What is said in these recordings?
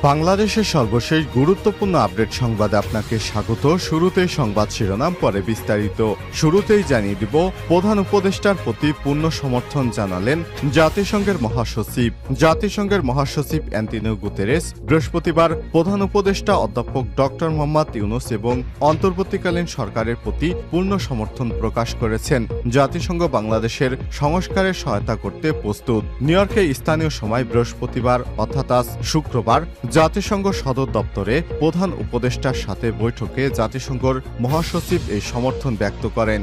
বাংলাদেশের সর্বশেষ গুরুত্বপূর্ণ আপডেট সংবাদে আপনাকে স্বাগত। শুরুতেই সংবাদ শিরোনাম, পরে বিস্তারিত। শুরুতেই জানিয়ে দিব, প্রধান উপদেষ্টার প্রতি পূর্ণ সমর্থন জানালেন জাতিসংঘের মহাসচিব। জাতিসংঘের মহাসচিব অ্যান্টোনিও গুতেরেস বৃহস্পতিবার প্রধান উপদেষ্টা অধ্যাপক ডক্টর মোহাম্মদ ইউনূস এবং অন্তর্বর্তীকালীন সরকারের প্রতি পূর্ণ সমর্থন প্রকাশ করেছেন। জাতিসংঘ বাংলাদেশের সংস্কারে সহায়তা করতে প্রস্তুত। নিউ ইয়র্কে স্থানীয় সময় বৃহস্পতিবার অর্থাৎ আজ শুক্রবার জাতিসংঘ সদর দপ্তরে প্রধান উপদেষ্টার সাথে বৈঠকে জাতিসংঘের মহাসচিব এই সমর্থন ব্যক্ত করেন।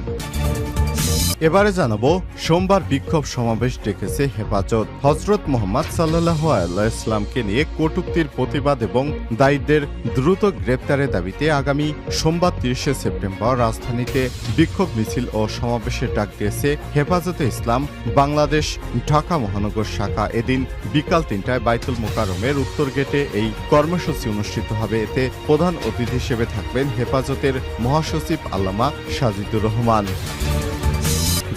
এবারে জানাবো, সোমবার বিক্ষোভ সমাবেশ ডেকেছে হেফাজত। হযরত মুহাম্মদ সাল্লাল্লাহু আলাইহি ওয়াসাল্লামকে নিয়ে কটূক্তির প্রতিবাদ এবং দায়ীদের দ্রুত গ্রেপ্তারের দাবিতে আগামী সোমবার ৩০শে সেপ্টেম্বর রাজধানীতে বিক্ষোভ মিছিল ও সমাবেশের ডাক দিয়েছে হেফাজতে ইসলাম বাংলাদেশ ঢাকা মহানগর শাখা। এদিন বিকাল ৩টায় বাইতুল মোকাররমের উত্তর গেটে এই কর্মসূচি অনুষ্ঠিত হবে। এতে প্রধান অতিথি হিসেবে থাকবেন হেফাজতের মহাসচিব আল্লামা সাজিদুর রহমান।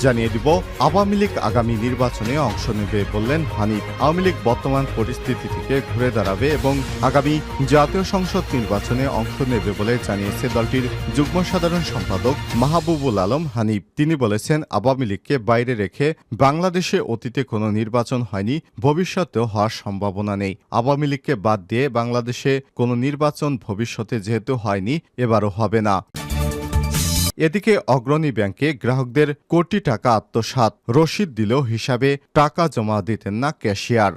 জানিয়ে দিব, আওয়ামী লীগ আগামী নির্বাচনে অংশ নেবে বললেন হানিফ। আওয়ামী লীগ বর্তমান পরিস্থিতি থেকে ঘুরে দাঁড়াবে এবং আগামী জাতীয় সংসদ নির্বাচনে অংশ নেবে বলে জানিয়েছে দলটির যুগ্ম সাধারণ সম্পাদক মাহবুবুল আলম হানিফ। তিনি বলেছেন, আওয়ামী লীগকে বাইরে রেখে বাংলাদেশে অতীতে কোনো নির্বাচন হয়নি, ভবিষ্যতেও হওয়ার সম্ভাবনা নেই। আওয়ামী লীগকে বাদ দিয়ে বাংলাদেশে কোনো নির্বাচন ভবিষ্যতে যেহেতু হয়নি, এবারও হবে না। এদিকে অগ্রণী ব্যাংকে গ্রাহকদের কোটি টাকা আত্মসাৎ, রসিদ দিলেও হিসাবে টাকা জমা দিতেন না ক্যাশিয়ার।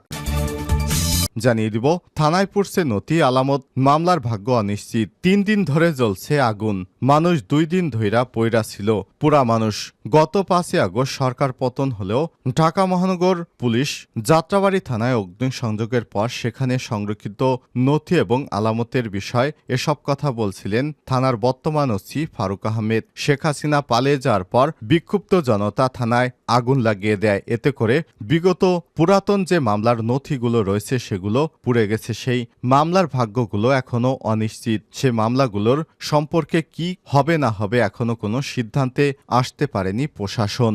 জানিয়ে দিব, থানায় পড়ছে নথি, আলামত, মামলার ভাগ্য অনিশ্চিত। ৩ দিন ধরে জ্বলছে আগুন, মানুষ 2 দিন ধইরা পইরা ছিল পুরা মানুষ। গত 5 আগস্ট সরকার পতন হলেও ঢাকা মহানগর পুলিশ যাত্রাবাড়ি থানায় অগ্নিসংযোগের পর সেখানে সংরক্ষিত নথি এবং আলামতের বিষয় এসব কথা বলছিলেন থানার বর্তমান ওসি ফারুক আহমেদ। শেখ হাসিনা পালিয়ে যাওয়ার পর বিক্ষুব্ধ জনতা থানায় আগুন লাগিয়ে দেয়। এতে করে বিগত পুরাতন যে মামলার নথিগুলো রয়েছে সেগুলো পুড়ে গেছে। সেই মামলার ভাগ্যগুলো এখনো অনিশ্চিত। সে মামলাগুলোর সম্পর্কে কি হবে না হবে এখনো কোনো সিদ্ধান্তে আসতে পারেনি প্রশাসন।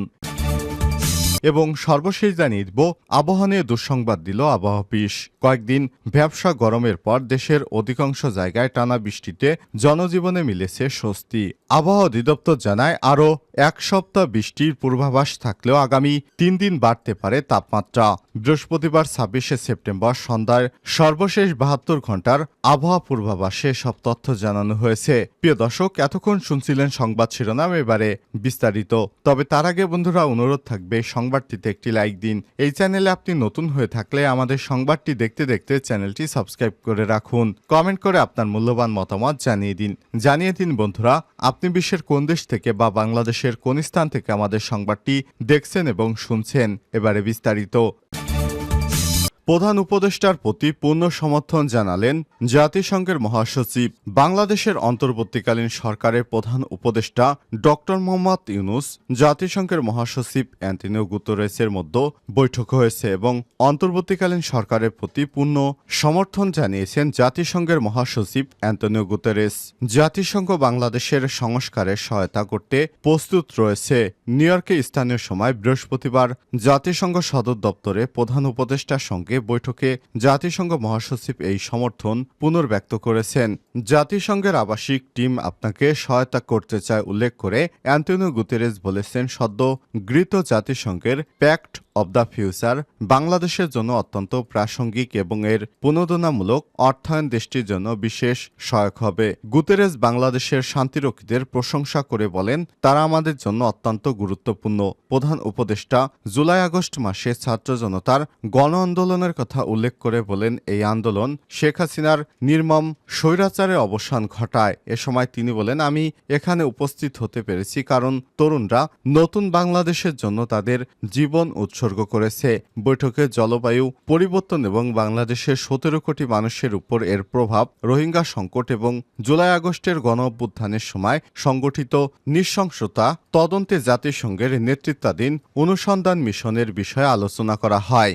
এবং সর্বশেষ জানিয়ে দিব, আবহাওয়া নিয়ে দুঃসংবাদ দিল আবহাওয়া অফিস। কয়েকদিন ব্যবসা গরমের পর দেশের অধিকাংশ জায়গায় টানা বৃষ্টিতে জনজীবনে মিলেছে স্বস্তি। আবহাওয়া অধিদপ্তর জানায়, আরও 1 সপ্তাহ বৃষ্টির পূর্বাভাস থাকলেও আগামী 3 দিন বাড়তে পারে তাপমাত্রা। বৃহস্পতিবার 26শে সেপ্টেম্বর সন্ধ্যায় সর্বশেষ 72 ঘন্টার আবহাওয়া পূর্বাভাসে সব তথ্য জানানো হয়েছে। প্রিয় দর্শক, এতক্ষণ শুনছিলেন সংবাদ শিরোনাম, এবারে বিস্তারিত। তবে তার আগে বন্ধুরা, অনুরোধ থাকবে সংবাদটিতে একটি লাইক দিন। এই চ্যানেলে আপনি নতুন হয়ে থাকলে আমাদের সংবাদটি দেখতে দেখতে চ্যানেলটি সাবস্ক্রাইব করে রাখুন। কমেন্ট করে আপনার মূল্যবান মতামত জানিয়ে দিন বন্ধুরা, আপনি বিশ্বের কোন দেশ থেকে বা বাংলাদেশের কোন স্থান থেকে আমাদের সংবাদটি দেখছেন এবং শুনছেন। এবারে বিস্তারিত। প্রধান উপদেষ্টার প্রতি পূর্ণ সমর্থন জানালেন জাতিসংঘের মহাসচিব। বাংলাদেশের অন্তর্বর্তীকালীন সরকারের প্রধান উপদেষ্টা ডক্টর মোহাম্মদ ইউনূস, জাতিসংঘের মহাসচিব অ্যান্টোনিও গুতেরেসের মধ্যে বৈঠক হয়েছে এবং অন্তর্বর্তীকালীন সরকারের প্রতি পূর্ণ সমর্থন জানিয়েছেন জাতিসংঘের মহাসচিব অ্যান্টোনিও গুতেরেস। জাতিসংঘ বাংলাদেশের সংস্কারে সহায়তা করতে প্রস্তুত রয়েছে। নিউ ইয়র্কে স্থানীয় সময় বৃহস্পতিবার জাতিসংঘ সদর দপ্তরে প্রধান উপদেষ্টার সঙ্গে বৈঠকে জাতিসংঘ মহাসচিব এই সমর্থন পুনর্ব্যক্ত করেছেন। জাতিসংঘের আবাসিক টিম আপনাকে সহায়তা করতে চায় উল্লেখ করে অ্যান্টোনিও গুতেরেস বলেছেন, সদ্য গৃহীত জাতিসংঘের প্যাক্ট অব দ্য ফিউচার বাংলাদেশের জন্য অত্যন্ত প্রাসঙ্গিক এবং এর পুনর্দনামূলক অর্থায়ন দেশটির জন্য বিশেষ সহায়ক হবে। গুতেরেস বাংলাদেশের শান্তিরক্ষীদের প্রশংসা করে বলেন, তারা আমাদের জন্য অত্যন্ত গুরুত্বপূর্ণ। প্রধান উপদেষ্টা জুলাই আগস্ট মাসে ছাত্র জনতার গণ আন্দোলনের কথা উল্লেখ করে বলেন, এই আন্দোলন শেখ হাসিনার নির্মম স্বৈরাচারের অবসান ঘটায়। এ সময় তিনি বলেন, আমি এখানে উপস্থিত হতে পেরেছি কারণ তরুণরা নতুন বাংলাদেশের জন্য তাদের জীবন উৎসর্গ করেছে। বৈঠকে জলবায়ু পরিবর্তন এবং বাংলাদেশের 17 কোটি মানুষের উপর এর প্রভাব, রোহিঙ্গা সংকট এবং জুলাই আগস্টের গণ অভ্যুত্থানের সময় সংগঠিত নৃশংসতা তদন্তে জাতিসংঘের নেতৃত্বাধীন অনুসন্ধান মিশনের বিষয়ে আলোচনা করা হয়।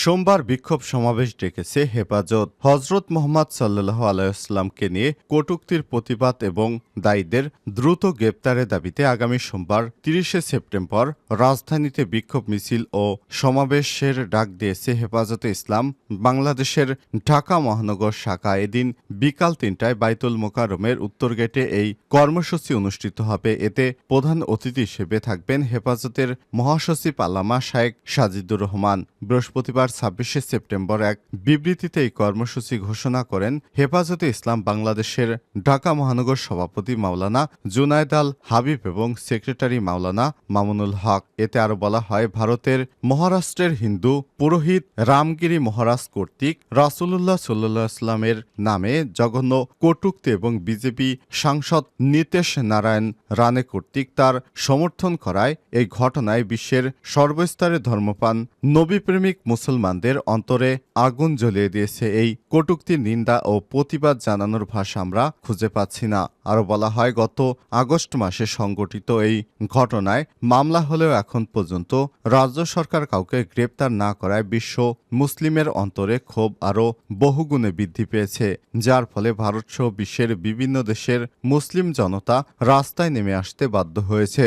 সোমবার বিক্ষোভ সমাবেশ ডেকেছে হেফাজত। হজরত মোহাম্মদ সাল্লাল্লাহু আলাইহি নিয়ে কটূক্তির প্রতিবাদ এবং দায়ীদের দ্রুত গ্রেপ্তারের দাবিতে আগামী সোমবার ৩০শে সেপ্টেম্বর রাজধানীতে বিক্ষোভ মিছিল ও সমাবেশের ডাক দিয়েছে হেফাজতে ইসলাম বাংলাদেশের ঢাকা মহানগর শাখা। এদিন বিকাল ৩টায় বাইতুল মোকাররমের উত্তর গেটে এই কর্মসূচি অনুষ্ঠিত হবে। এতে প্রধান অতিথি হিসেবে থাকবেন হেফাজতের মহাসচিব আল্লামা শায়েখ সাজিদুর রহমান। বৃহস্পতিবার ২৬শে সেপ্টেম্বর এক বিবৃতিতে এই কর্মসূচি ঘোষণা করেন হেফাজতে ইসলাম বাংলাদেশের ঢাকা মহানগর সভাপতি মাওলানা জুনায়েদ আল হাবিব এবং সেক্রেটারি মাওলানা মামুনুল হক। এতে আরও বলা হয়, ভারতের মহারাষ্ট্রের হিন্দু পুরোহিত রামগিরি মহারাজ কর্তৃক রাসূলুল্লাহ সাল্লাল্লাহু আলাইহি ওয়াসাল্লামের নামে জঘন্য কটূক্তি এবং বিজেপি সাংসদ নীতেশ নারায়ণ রানে কর্তৃক তার সমর্থন করায় এই ঘটনায় বিশ্বের সর্বস্তরের ধর্মপ্রাণ নবীপ্রেমিক মুসলমানদের অন্তরে আগুন জ্বলিয়ে দিয়েছে। এই কটূক্তির নিন্দা ও প্রতিবাদ জানানোর ভাষা আমরা খুঁজে পাচ্ছি না। আরও বলা হয়, গত আগস্ট মাসে সংঘটিত এই ঘটনায় মামলা হলেও এখন পর্যন্ত রাজ্য সরকার কাউকে গ্রেপ্তার না করায় বিশ্ব মুসলিমের অন্তরে ক্ষোভ আরও বহুগুণে বৃদ্ধি পেয়েছে, যার ফলে ভারতসহ বিশ্বের বিভিন্ন দেশের মুসলিম জনতা রাস্তায় নেমে আসতে বাধ্য হয়েছে।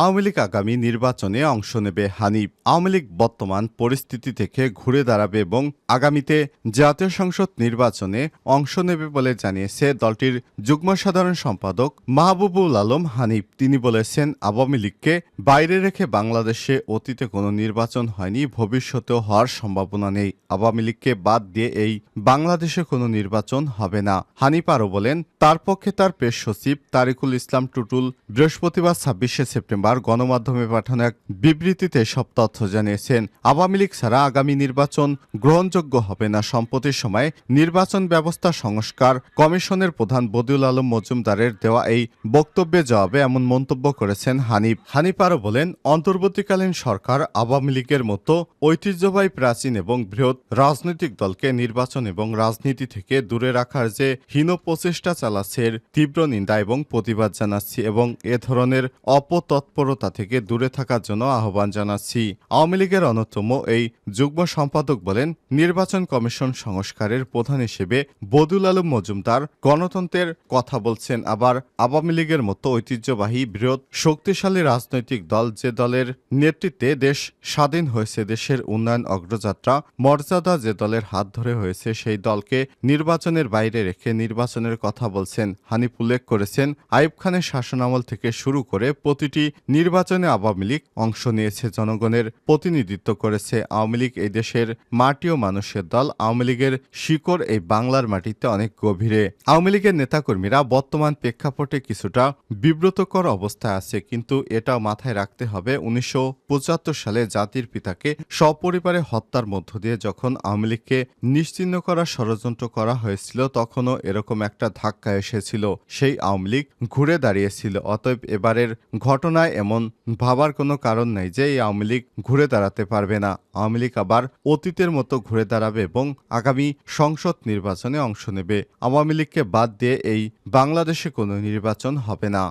আওয়ামী লীগ আগামী নির্বাচনে অংশ নেবে হানিফ। আওয়ামী লীগ বর্তমান পরিস্থিতি থেকে ঘুরে দাঁড়াবে এবং আগামীতে জাতীয় সংসদ নির্বাচনে অংশ নেবে বলে জানিয়েছে দলটির যুগ্ম সাধারণ সম্পাদক মাহবুবুল আলম হানিফ। তিনি বলেছেন, আওয়ামী লীগকে বাইরে রেখে বাংলাদেশে অতীতে কোনো নির্বাচন হয়নি, ভবিষ্যতেও হওয়ার সম্ভাবনা নেই। আওয়ামী লীগকে বাদ দিয়ে এই বাংলাদেশে কোনো নির্বাচন হবে না। হানিফ আরও বলেন, তার পক্ষে তার পেশ সচিব তারিকুল ইসলাম টুটুল বৃহস্পতিবার ২৬শে সেপ্টেম্বর গণমাধ্যমে পাঠানো এক বিবৃতিতে সব তথ্য জানিয়েছেন। আওয়ামী লীগ ছাড়া আগামী নির্বাচন গ্রহণযোগ্য হবে না। সম্প্রতির সময়ে নির্বাচন ব্যবস্থা সংস্কার কমিশনের প্রধান বদিউল আলম মজুমদারের দেওয়া এই বক্তব্যে জবাবে এমন মন্তব্য করেছেন হানিফ। হানিফ আরও বলেন, অন্তর্বর্তীকালীন সরকার আওয়ামী লীগের মতো ঐতিহ্যবাহী প্রাচীন এবং বৃহৎ রাজনৈতিক দলকে নির্বাচন এবং রাজনীতি থেকে দূরে রাখার যে হীন প্রচেষ্টা চালাচ্ছে এর তীব্র নিন্দা এবং প্রতিবাদ জানাচ্ছি এবং এ ধরনের অপতৎপরতা থেকে দূরে থাকার জন্য আহ্বান জানাচ্ছি। আওয়ামী লীগের অন্যতম এই যুগ্ম সম্পাদক বলেন, নির্বাচন কমিশন সংস্কারের প্রধান হিসেবে বদিউল আলম মজুমদার গণতন্ত্রের কথা বলছেন, আবার আওয়ামী লীগের মতো ঐতিহ্যবাহী বৃহৎ শক্তিশালী রাজনৈতিক দল যে দলের নেতৃত্বে দেশ স্বাধীন হয়েছে, দেশের উন্নয়ন অগ্রযাত্রা মর্যাদা যে দলের হাত ধরে হয়েছে, সেই দলকে নির্বাচনের বাইরে রেখে নির্বাচনের কথা বলছেন। হানিফ উল্লেখ করেছেন, আইয়ুব খানের শাসনামল থেকে শুরু করে প্রতিটি নির্বাচনে আওয়ামী লীগ অংশ নিয়েছে, জনগণের প্রতিনিধিত্ব করেছে। আওয়ামী লীগ এই দেশের মাটি ও মানুষের দল। আওয়ামী লীগের শিকড় এই বাংলার মাটিতে অনেক গভীরে। আওয়ামী লীগের নেতাকর্মীরা বর্তমান প্রেক্ষাপটে কিছুটা বিব্রতকর অবস্থায় আছে, কিন্তু এটাও মাথায় রাখতে হবে, ১৯৭৫ সালে জাতির পিতাকে সপরিবারে হত্যার মধ্য দিয়ে যখন আওয়ামী লীগকে নিশ্চিহ্ন করার ষড়যন্ত্র করা হয়েছিল, তখনও এরকম একটা ধাক্কা এসেছিল। সেই আওয়ামী লীগ ঘুরে দাঁড়িয়েছিল। অতএব এবারের ঘটনায় এমন ভাবার কোনো কারণ নেই যে এই আওয়ামী লীগ ঘুরে দাঁড়াতে পারবে না। আওয়ামী লীগ আবার অতীতের মতো ঘুরে দাঁড়াবে এবং আগামী সংসদ নির্বাচনে অংশ নেবে। আওয়ামী লীগকে বাদ দিয়ে এই বাংলাদেশে কোনো নির্বাচন হবে না।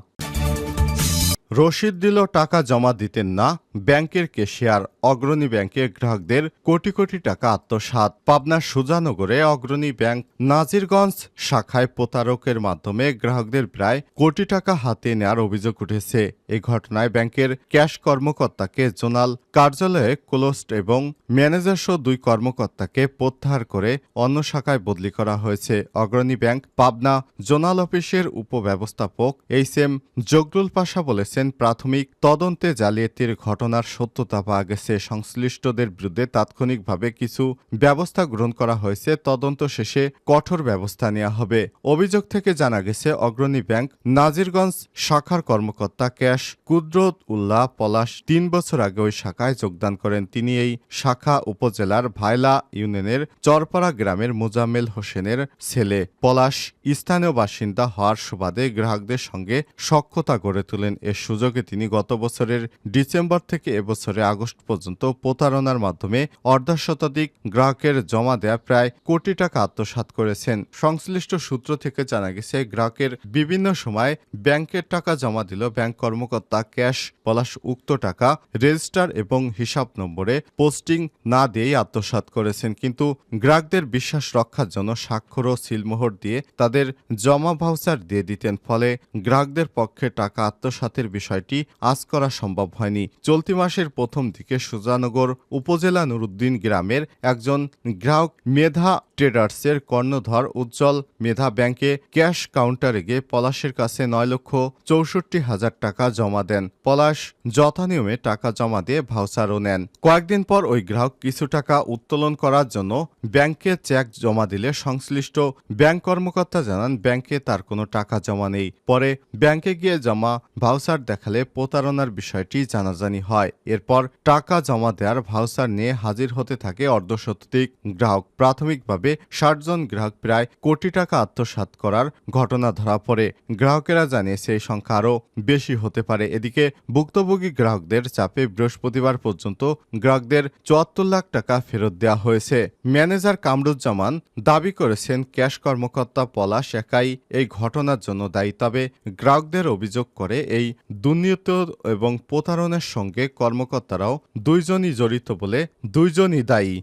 রসিদ দিল, টাকা জমা দিতেন না ব্যাংকের ক্যাশিয়ার। অগ্রণী ব্যাংকের গ্রাহকদের কোটি কোটি টাকা আত্মসাৎ। পাবনার সুজানগরে অগ্রণী ব্যাংক নাজিরগঞ্জ শাখায় প্রতারকের মাধ্যমে গ্রাহকদের প্রায় কোটি টাকা হাতে নেওয়ার অভিযোগ উঠেছে। এই ঘটনায় ব্যাংকের ক্যাশ কর্মকর্তাকে জোনাল কার্যালয়ে ক্লোজড এবং ম্যানেজার সহ 2 কর্মকর্তাকে প্রত্যাহার করে অন্য শাখায় বদলি করা হয়েছে। অগ্রণী ব্যাংক পাবনা জোনাল অফিসের উপব্যবস্থাপক এইচ.এম. জগরুল পাশা বলেছেন, প্রাথমিক তদন্তে জালিয়াতির ঘটনার সত্যতা পাওয়া গেছে। সংশ্লিষ্টদের বিরুদ্ধে তাৎক্ষণিকভাবে কিছু ব্যবস্থা গ্রহণ করা হয়েছে। তদন্ত শেষে কঠোর ব্যবস্থা নেওয়া হবে। অভিযোগ থেকে জানা গেছে, অগ্রণী ব্যাংক নাজিরগঞ্জ শাখার কর্মকর্তা ক্যাশ কুদরত উল্লাহ পলাশ 3 বছর আগে ওই শাখায় যোগদান করেন। তিনি এই শাখা উপজেলার ভাইলা ইউনিয়নের চরপাড়া গ্রামের মোজাম্মেল হোসেনের ছেলে। পলাশ স্থানীয় বাসিন্দা হওয়ার সুবাদে গ্রাহকদের সঙ্গে সখ্যতা গড়ে তোলেন। এর সুযোগে তিনি গত বছরের ডিসেম্বর থেকে এবছরে আগস্ট পর্যন্ত প্রতারণার মাধ্যমে অর্ধশতাধিক গ্রাহকের জমা দেয়া প্রায় কোটি টাকা আত্মসাৎ করেছেন। সংশ্লিষ্ট সূত্র থেকে জানা গেছে, গ্রাহকের বিভিন্ন সময় ব্যাংকের টাকা জমা দিল ব্যাংক কর্মকর্তা ক্যাশ পলাশ উক্ত টাকা রেজিস্টার এবং হিসাব নম্বরে পোস্টিং না দিয়েই আত্মসাৎ করেছেন। কিন্তু গ্রাহকদের বিশ্বাস রক্ষার জন্য স্বাক্ষর ও সিলমোহর দিয়ে তাদের জমা ভাউচার দিয়ে দিতেন। ফলে গ্রাহকদের পক্ষে টাকা আত্মসাতের বিষয়টি আজ করা সম্ভব হয়নি। চলতি মাসের প্রথম দিকে সুজানগর উপজেলা নুরুদ্দিন গ্রামের একজন গ্রাহক মেধা ট্রেডার্সের কর্ণধর উজ্জ্বল মেধা ব্যাংকে ক্যাশ কাউন্টারে গিয়ে পলাশের কাছে 9,64,000 টাকা জমা দেন। পলাশ যথানিয়মে টাকা জমা দিয়ে ভাউচারও নেন। কয়েকদিন পর ওই গ্রাহক কিছু টাকা উত্তোলন করার জন্য ব্যাংকে চেক জমা দিলে সংশ্লিষ্ট ব্যাংক কর্মকর্তা জানান, ব্যাংকে তার কোনো টাকা জমা নেই। পরে ব্যাংকে গিয়ে জমা ভাউচার দেখালে প্রতারণার বিষয়টি জানাজানি হয়। এরপর টাকা জমা দেওয়ার ভাউচার নিয়ে হাজির হতে থাকে অর্ধশতাধিক গ্রাহক। প্রাথমিকভাবে 60 জন গ্রাহক প্রায় কোটি টাকা আত্মসাৎ করার ঘটনা ধরা পড়ে। গ্রাহকেরা জানিয়েছে এই সংখ্যা আরও বেশি হতে পারে। এদিকে ভুক্তভোগী গ্রাহকদের চাপে বৃহস্পতিবার পর্যন্ত গ্রাহকদের 74 লাখ টাকা ফেরত দেওয়া হয়েছে। ম্যানেজার কামরুজ্জামান দাবি করেছেন, ক্যাশ কর্মকর্তা পলাশ একাই এই ঘটনার জন্য দায়ী। তবে গ্রাহকদের অভিযোগ করে এই দুর্নীতি এবং প্রতারণার সঙ্গে কর্মকর্তারাও দুইজনই জড়িত বলে দুইজনই দায়ী।